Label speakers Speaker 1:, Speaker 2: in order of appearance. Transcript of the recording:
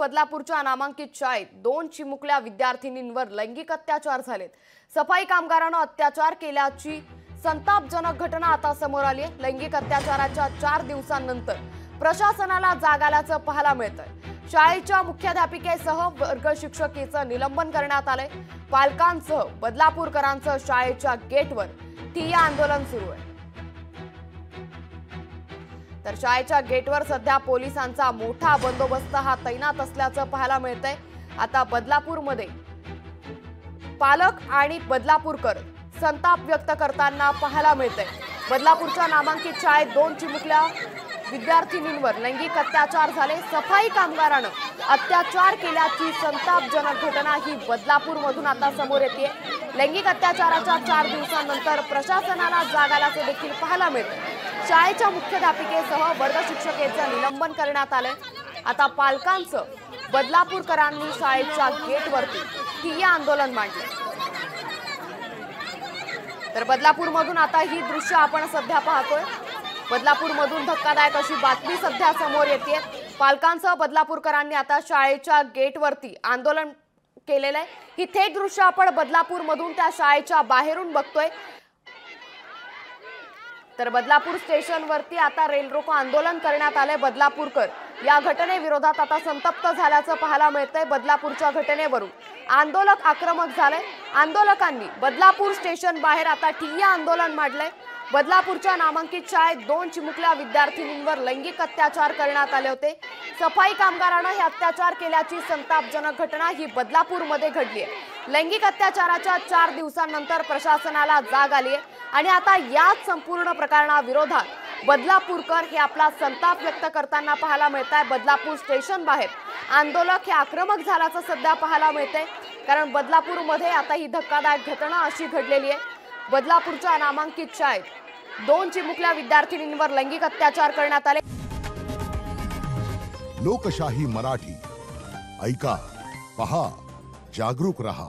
Speaker 1: बदलापूरच्या नामांकित शाळेत 2 चिमुकल्या विद्यार्थिनींवर लैंगिक अत्याचार झालेत। सफाई कामगारांना अत्याचार केल्याची संतापजनक घटना आता समोर आली आहे। लैंगिक अत्याचाराच्या 4 दिवसांनंतर प्रशासनाला जाग आल्याचं पाहायला मिळतंय। शाळेच्या मुख्याध्यापिकेसह वर्ग शिक्षिकेचं निलंबन करण्यात आलंय। पालकांसह बदलापूरकरांचं शाळेच्या गेटवर ठिय्या आंदोलन सुरू आहे। तर शाळेच्या गेटवर सध्या पोलिसांचा मोठा बंदोबस्त हा तैनात असल्याचं पाहायला मिळतंय। आता बदलापूरमध्ये पालक आणि बदलापूरकर संताप व्यक्त करताना पाहायला मिळतंय। बदलापूरच्या नामांकित शाळेत 2 चिमुकल्या विद्यार्थिनींवर लैंगिक अत्याचार झाले। सफाई कामगारांना अत्याचार केल्याची संतापजनक घटना ही बदलापूरमधून आता समोर येते। लैंगिक अत्याचाराच्या 4 दिवसांनंतर प्रशासनाला जाग आल्याचे देखील पाहायला मिळते। शाळेच्या मुख्याध्यापिकेसह वर्ग शिक्षिकेचं निलंबन करण्यात आलंय। आता पालकांचं बदलापूरकरांनी शाळेच्या गेटवरती ठिय्या आंदोलन मांडले। तर बदलापूरमधून आता ही दृश्य आपण सध्या पाहतोय। बदलापूरमधून धक्कादायक अशी बातमी सध्या समोर येते। पालकांसह बदलापूरकरांनी आता शाळेच्या गेटवरती आंदोलन केलेलं आहे। ही थेट दृश्य आपण बदलापूरमधून त्या शाळेच्या बाहेरून बघतोय। तर बदलापूर स्टेशनवरती आता रेल रोको आंदोलन करण्यात आले। बदलापूरकर या घटनेविरोधात आता संतप्त झाल्याचं पाहायला मिळतंय। बदलापूरच्या घटनेवरून आंदोलक आक्रमक झाले। आंदोलकांनी बदलापूर स्टेशन बाहेर आता ठिय्या आंदोलन मांडलंय। बदलापूरच्या नामांकित शाळेत 2 चिमुकल्या विद्यार्थिनींवर लैंगिक अत्याचार करण्यात आले होते। सफाई कामगारांना हे अत्याचार केल्याची संतापजनक घटना ही बदलापूरमध्ये घडली आहे। लैंगिक अत्याचाराच्या 4 दिवसांनंतर प्रशासनाला जाग आली आहे आणि आता याच संपूर्ण प्रकरणाविरोधात बदलापूरकर हे आपला संताप व्यक्त करताना पाहायला मिळतंय। बदलापूर स्टेशन बाहेर आंदोलक हे आक्रमक झाल्याचं सध्या पाहायला मिळतंय, कारण बदलापूरमध्ये आता ही धक्कादायक घटना अशी घडलेली आहे। बदलापूरच्या नामांकित शाळेत 2 चिमुकल्या विद्यार्थिनींवर लैंगिक अत्याचार करण्यात आले।
Speaker 2: लोकशाही मराठी ऐका, पहा, जागरूक रहा।